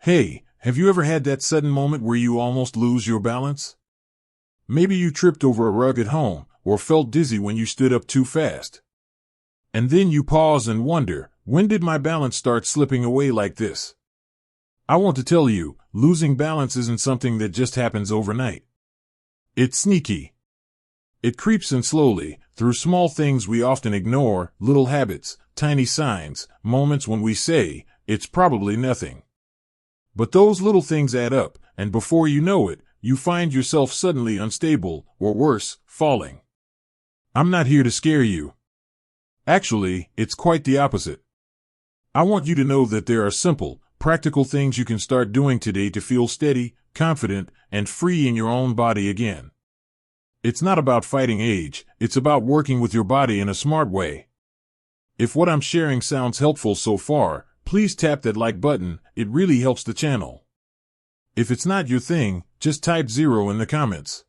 Hey, have you ever had that sudden moment where you almost lose your balance? Maybe you tripped over a rug at home, or felt dizzy when you stood up too fast. And then you pause and wonder, when did my balance start slipping away like this? I want to tell you, losing balance isn't something that just happens overnight. It's sneaky. It creeps in slowly, through small things we often ignore, little habits, tiny signs, moments when we say, it's probably nothing. But those little things add up, and before you know it, you find yourself suddenly unstable, or worse, falling. I'm not here to scare you. Actually, it's quite the opposite. I want you to know that there are simple, practical things you can start doing today to feel steady, confident, and free in your own body again. It's not about fighting age, it's about working with your body in a smart way. If what I'm sharing sounds helpful so far, please tap that like button, it really helps the channel. If it's not your thing, just type 0 in the comments.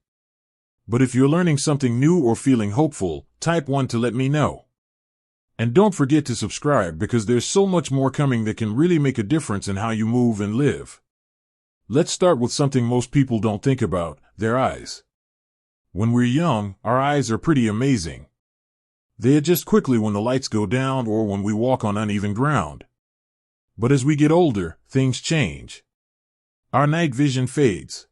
But if you're learning something new or feeling hopeful, type 1 to let me know. And don't forget to subscribe because there's so much more coming that can really make a difference in how you move and live. Let's start with something most people don't think about, their eyes. When we're young, our eyes are pretty amazing. They adjust quickly when the lights go down or when we walk on uneven ground. But as we get older, things change. Our night vision fades.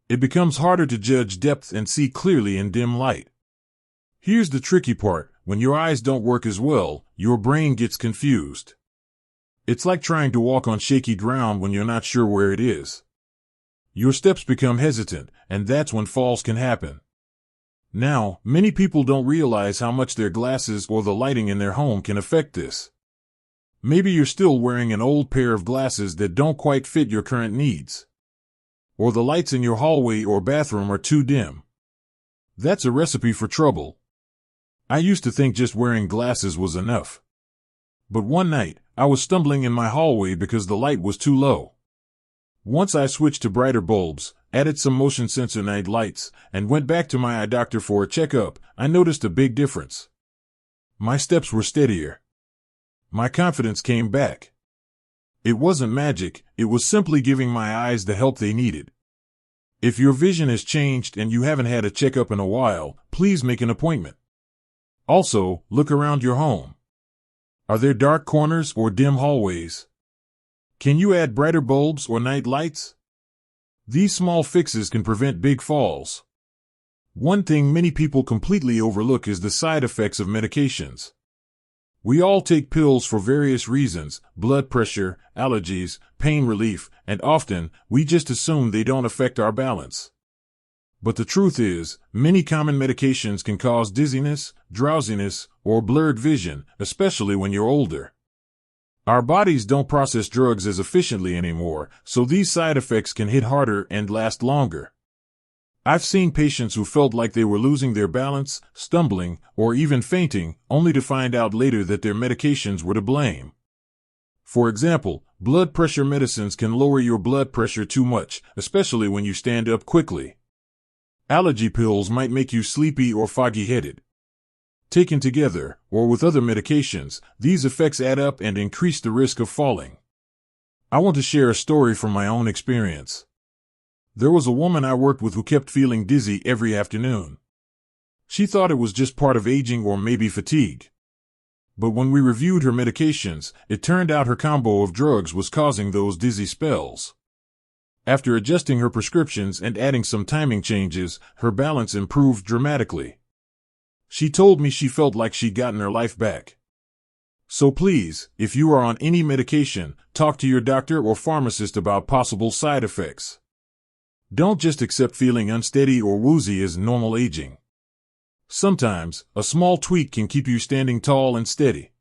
It becomes harder to judge depth and see clearly in dim light. Here's the tricky part. When your eyes don't work as well, your brain gets confused. It's like trying to walk on shaky ground when you're not sure where it is. Your steps become hesitant, and that's when falls can happen. Now, many people don't realize how much their glasses or the lighting in their home can affect this. Maybe you're still wearing an old pair of glasses that don't quite fit your current needs. Or the lights in your hallway or bathroom are too dim. That's a recipe for trouble. I used to think just wearing glasses was enough. But one night, I was stumbling in my hallway because the light was too low. Once I switched to brighter bulbs, added some motion sensor night lights, and went back to my eye doctor for a checkup, I noticed a big difference. My steps were steadier. My confidence came back. It wasn't magic, it was simply giving my eyes the help they needed. If your vision has changed and you haven't had a checkup in a while, please make an appointment. Also, look around your home. Are there dark corners or dim hallways? Can you add brighter bulbs or night lights? These small fixes can prevent big falls. One thing many people completely overlook is the side effects of medications. We all take pills for various reasons, blood pressure, allergies, pain relief, and often, we just assume they don't affect our balance. But the truth is, many common medications can cause dizziness, drowsiness, or blurred vision, especially when you're older. Our bodies don't process drugs as efficiently anymore, so these side effects can hit harder and last longer. I've seen patients who felt like they were losing their balance, stumbling, or even fainting, only to find out later that their medications were to blame. For example, blood pressure medicines can lower your blood pressure too much, especially when you stand up quickly. Allergy pills might make you sleepy or foggy-headed. Taken together, or with other medications, these effects add up and increase the risk of falling. I want to share a story from my own experience. There was a woman I worked with who kept feeling dizzy every afternoon. She thought it was just part of aging or maybe fatigue. But when we reviewed her medications, it turned out her combo of drugs was causing those dizzy spells. After adjusting her prescriptions and adding some timing changes, her balance improved dramatically. She told me she felt like she'd gotten her life back. So please, if you are on any medication, talk to your doctor or pharmacist about possible side effects. Don't just accept feeling unsteady or woozy as normal aging. Sometimes, a small tweak can keep you standing tall and steady.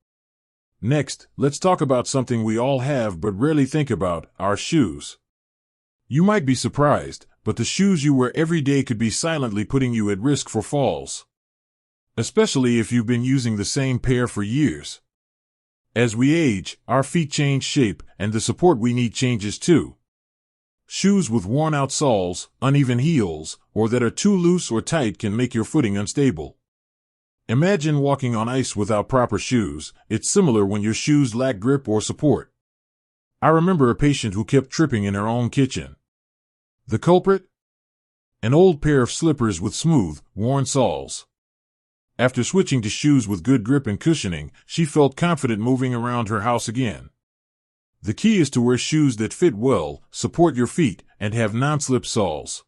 Next, let's talk about something we all have but rarely think about, our shoes. You might be surprised, but the shoes you wear every day could be silently putting you at risk for falls. Especially if you've been using the same pair for years. As we age, our feet change shape, and the support we need changes too. Shoes with worn-out soles, uneven heels, or that are too loose or tight can make your footing unstable. Imagine walking on ice without proper shoes. It's similar when your shoes lack grip or support. I remember a patient who kept tripping in her own kitchen. The culprit? An old pair of slippers with smooth, worn soles. After switching to shoes with good grip and cushioning, she felt confident moving around her house again. The key is to wear shoes that fit well, support your feet, and have non-slip soles.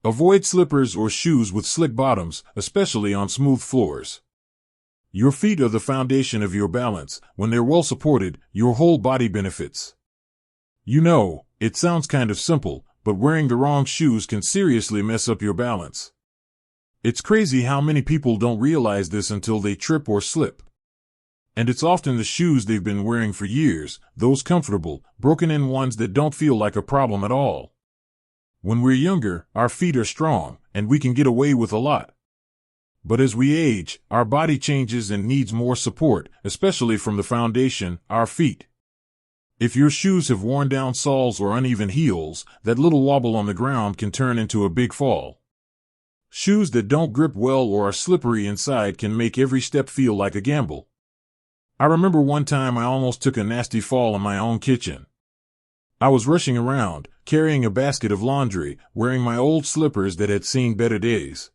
Avoid slippers or shoes with slick bottoms, especially on smooth floors. Your feet are the foundation of your balance. When they're well supported, your whole body benefits. You know, it sounds kind of simple, but wearing the wrong shoes can seriously mess up your balance. It's crazy how many people don't realize this until they trip or slip. And it's often the shoes they've been wearing for years, those comfortable, broken-in ones that don't feel like a problem at all. When we're younger, our feet are strong, and we can get away with a lot. But as we age, our body changes and needs more support, especially from the foundation, our feet. If your shoes have worn down soles or uneven heels, that little wobble on the ground can turn into a big fall. Shoes that don't grip well or are slippery inside can make every step feel like a gamble. I remember one time I almost took a nasty fall in my own kitchen. I was rushing around, carrying a basket of laundry, wearing my old slippers that had seen better days.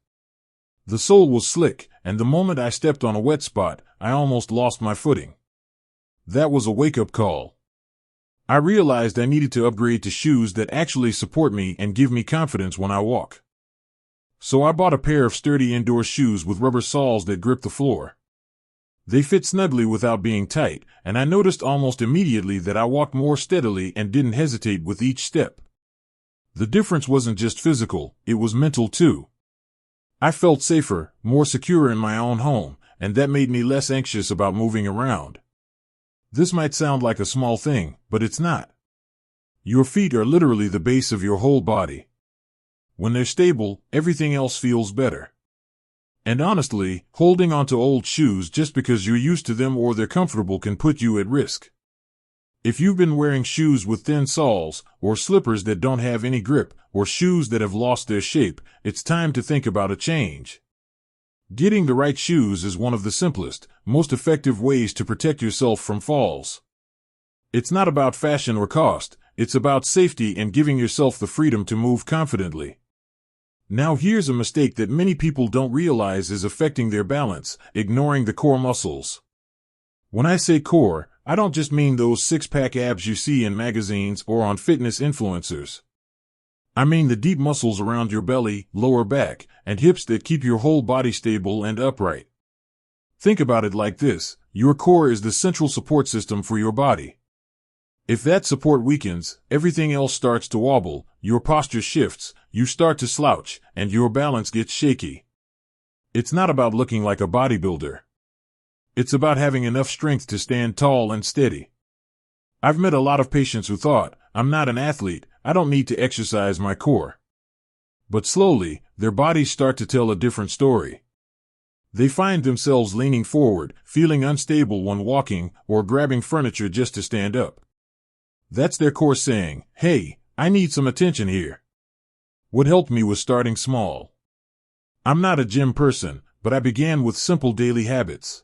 The sole was slick, and the moment I stepped on a wet spot, I almost lost my footing. That was a wake-up call. I realized I needed to upgrade to shoes that actually support me and give me confidence when I walk. So I bought a pair of sturdy indoor shoes with rubber soles that grip the floor. They fit snugly without being tight, and I noticed almost immediately that I walked more steadily and didn't hesitate with each step. The difference wasn't just physical, it was mental too. I felt safer, more secure in my own home, and that made me less anxious about moving around. This might sound like a small thing, but it's not. Your feet are literally the base of your whole body. When they're stable, everything else feels better. And honestly, holding onto old shoes just because you're used to them or they're comfortable can put you at risk. If you've been wearing shoes with thin soles, or slippers that don't have any grip, or shoes that have lost their shape, it's time to think about a change. Getting the right shoes is one of the simplest, most effective ways to protect yourself from falls. It's not about fashion or cost, it's about safety and giving yourself the freedom to move confidently. Now here's a mistake that many people don't realize is affecting their balance: ignoring the core muscles. When I say core, I don't just mean those six-pack abs you see in magazines or on fitness influencers. I mean the deep muscles around your belly, lower back, and hips that keep your whole body stable and upright. Think about it like this: your core is the central support system for your body. If that support weakens, everything else starts to wobble, your posture shifts, you start to slouch, and your balance gets shaky. It's not about looking like a bodybuilder. It's about having enough strength to stand tall and steady. I've met a lot of patients who thought, I'm not an athlete, I don't need to exercise my core. But slowly, their bodies start to tell a different story. They find themselves leaning forward, feeling unstable when walking, or grabbing furniture just to stand up. That's their core saying, hey, I need some attention here. What helped me was starting small. I'm not a gym person, but I began with simple daily habits.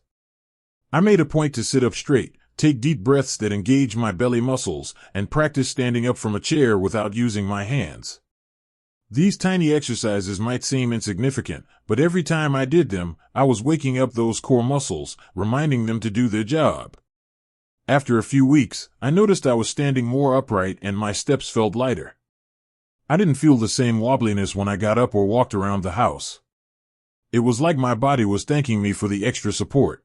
I made a point to sit up straight, take deep breaths that engage my belly muscles, and practice standing up from a chair without using my hands. These tiny exercises might seem insignificant, but every time I did them, I was waking up those core muscles, reminding them to do their job. After a few weeks, I noticed I was standing more upright and my steps felt lighter. I didn't feel the same wobbliness when I got up or walked around the house. It was like my body was thanking me for the extra support.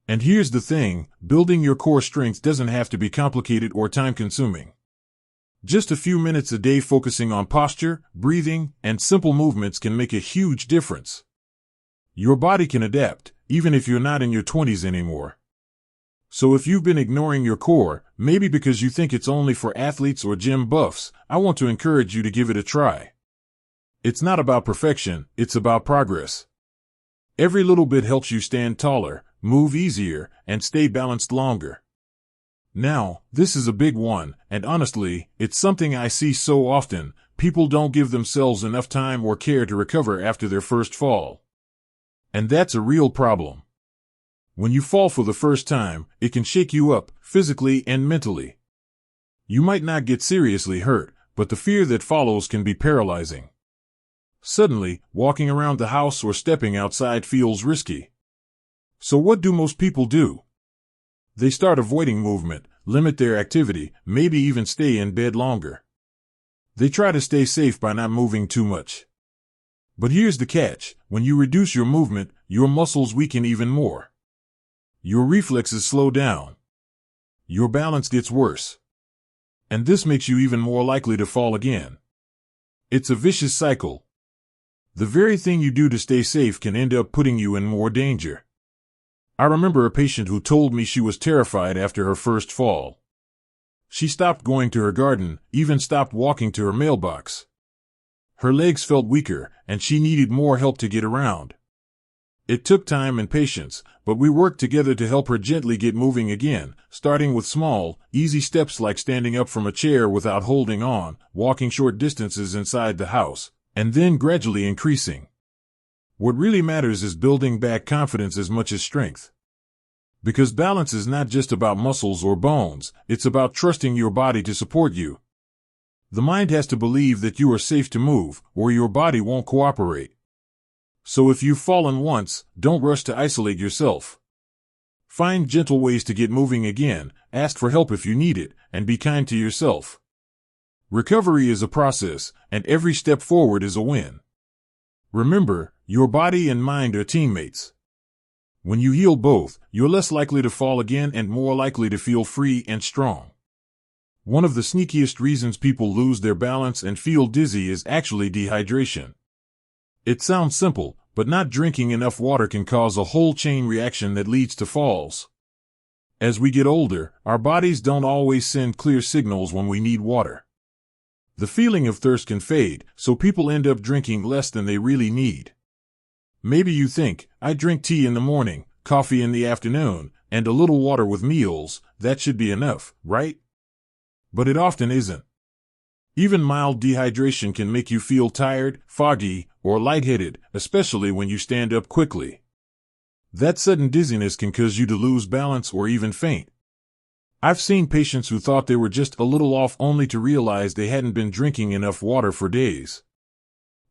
And here's the thing, building your core strength doesn't have to be complicated or time-consuming. Just a few minutes a day focusing on posture, breathing, and simple movements can make a huge difference. Your body can adapt, even if you're not in your 20s anymore. So if you've been ignoring your core, maybe because you think it's only for athletes or gym buffs, I want to encourage you to give it a try. It's not about perfection, it's about progress. Every little bit helps you stand taller, move easier, and stay balanced longer. Now, this is a big one, and honestly, it's something I see so often. People don't give themselves enough time or care to recover after their first fall. And that's a real problem. When you fall for the first time, it can shake you up, physically and mentally. You might not get seriously hurt, but the fear that follows can be paralyzing. Suddenly, walking around the house or stepping outside feels risky. So what do most people do? They start avoiding movement, limit their activity, maybe even stay in bed longer. They try to stay safe by not moving too much. But here's the catch: when you reduce your movement, your muscles weaken even more. Your reflexes slow down. Your balance gets worse. And this makes you even more likely to fall again. It's a vicious cycle. The very thing you do to stay safe can end up putting you in more danger. I remember a patient who told me she was terrified after her first fall. She stopped going to her garden, even stopped walking to her mailbox. Her legs felt weaker, and she needed more help to get around. It took time and patience, but we worked together to help her gently get moving again, starting with small, easy steps like standing up from a chair without holding on, walking short distances inside the house, and then gradually increasing. What really matters is building back confidence as much as strength. Because balance is not just about muscles or bones, it's about trusting your body to support you. The mind has to believe that you are safe to move, or your body won't cooperate. So if you've fallen once, don't rush to isolate yourself. Find gentle ways to get moving again, ask for help if you need it, and be kind to yourself. Recovery is a process, and every step forward is a win. Remember, your body and mind are teammates. When you heal both, you're less likely to fall again and more likely to feel free and strong. One of the sneakiest reasons people lose their balance and feel dizzy is actually dehydration. It sounds simple, but not drinking enough water can cause a whole chain reaction that leads to falls. As we get older, our bodies don't always send clear signals when we need water. The feeling of thirst can fade, so people end up drinking less than they really need. Maybe you think, I drink tea in the morning, coffee in the afternoon, and a little water with meals, that should be enough, right? But it often isn't. Even mild dehydration can make you feel tired, foggy, or lightheaded, especially when you stand up quickly. That sudden dizziness can cause you to lose balance or even faint. I've seen patients who thought they were just a little off only to realize they hadn't been drinking enough water for days.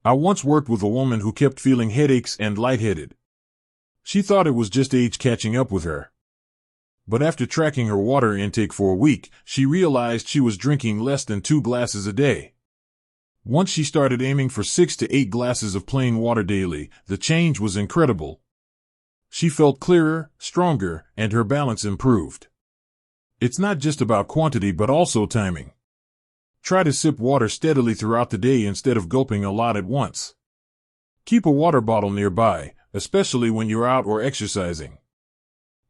I once worked with a woman who kept feeling headaches and lightheaded. She thought it was just age catching up with her. But after tracking her water intake for a week, she realized she was drinking less than 2 glasses a day. Once she started aiming for 6 to 8 glasses of plain water daily, the change was incredible. She felt clearer, stronger, and her balance improved. It's not just about quantity but also timing. Try to sip water steadily throughout the day instead of gulping a lot at once. Keep a water bottle nearby, especially when you're out or exercising.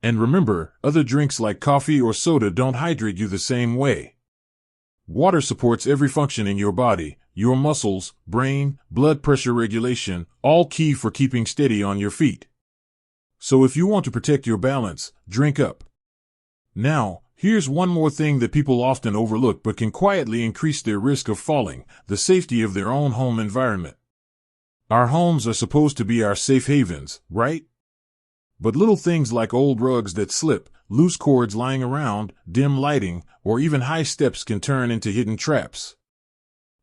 And remember, other drinks like coffee or soda don't hydrate you the same way. Water supports every function in your body, your muscles, brain, blood pressure regulation, all key for keeping steady on your feet. So if you want to protect your balance, drink up. Now, here's one more thing that people often overlook but can quietly increase their risk of falling: the safety of their own home environment. Our homes are supposed to be our safe havens, right? But little things like old rugs that slip, loose cords lying around, dim lighting, or even high steps can turn into hidden traps.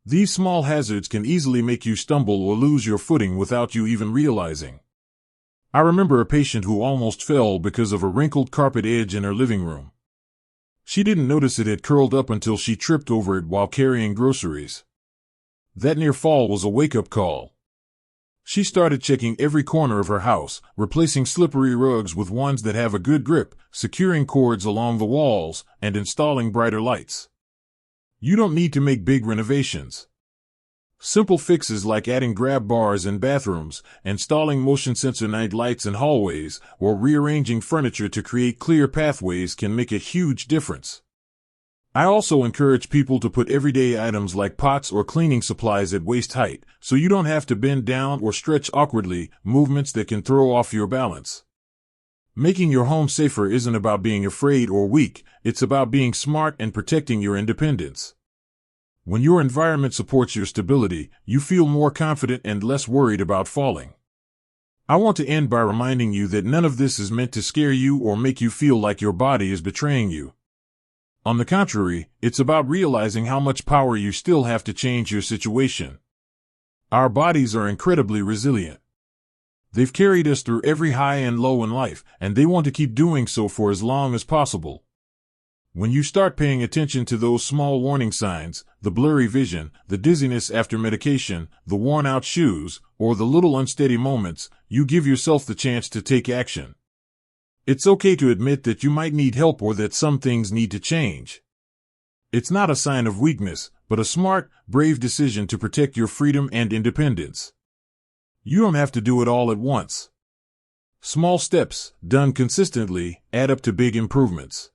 These small hazards can easily make you stumble or lose your footing without you even realizing. I remember a patient who almost fell because of a wrinkled carpet edge in her living room. She didn't notice it had curled up until she tripped over it while carrying groceries. That near fall was a wake-up call. She started checking every corner of her house, replacing slippery rugs with ones that have a good grip, securing cords along the walls, and installing brighter lights. You don't need to make big renovations. Simple fixes like adding grab bars in bathrooms, installing motion sensor night lights in hallways, or rearranging furniture to create clear pathways can make a huge difference. I also encourage people to put everyday items like pots or cleaning supplies at waist height, so you don't have to bend down or stretch awkwardly, movements that can throw off your balance. Making your home safer isn't about being afraid or weak, it's about being smart and protecting your independence. When your environment supports your stability, you feel more confident and less worried about falling. I want to end by reminding you that none of this is meant to scare you or make you feel like your body is betraying you. On the contrary, it's about realizing how much power you still have to change your situation. Our bodies are incredibly resilient. They've carried us through every high and low in life, and they want to keep doing so for as long as possible. When you start paying attention to those small warning signs, the blurry vision, the dizziness after medication, the worn-out shoes, or the little unsteady moments, you give yourself the chance to take action. It's okay to admit that you might need help or that some things need to change. It's not a sign of weakness, but a smart, brave decision to protect your freedom and independence. You don't have to do it all at once. Small steps, done consistently, add up to big improvements.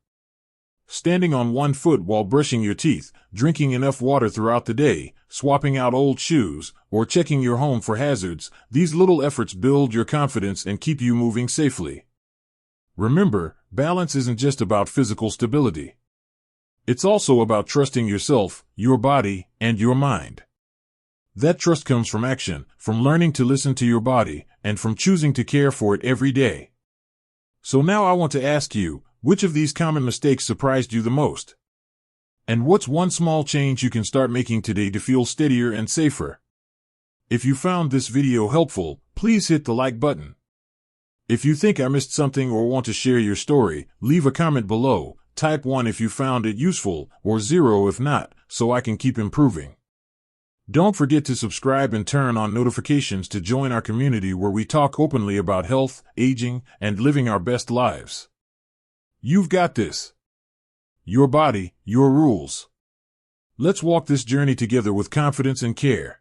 Standing on one foot while brushing your teeth, drinking enough water throughout the day, swapping out old shoes, or checking your home for hazards, these little efforts build your confidence and keep you moving safely. Remember, balance isn't just about physical stability. It's also about trusting yourself, your body, and your mind. That trust comes from action, from learning to listen to your body, and from choosing to care for it every day. So now I want to ask you, which of these common mistakes surprised you the most? And what's one small change you can start making today to feel steadier and safer? If you found this video helpful, please hit the like button. If you think I missed something or want to share your story, leave a comment below. Type 1 if you found it useful, or 0 if not, so I can keep improving. Don't forget to subscribe and turn on notifications to join our community where we talk openly about health, aging, and living our best lives. You've got this. Your body, your rules. Let's walk this journey together with confidence and care.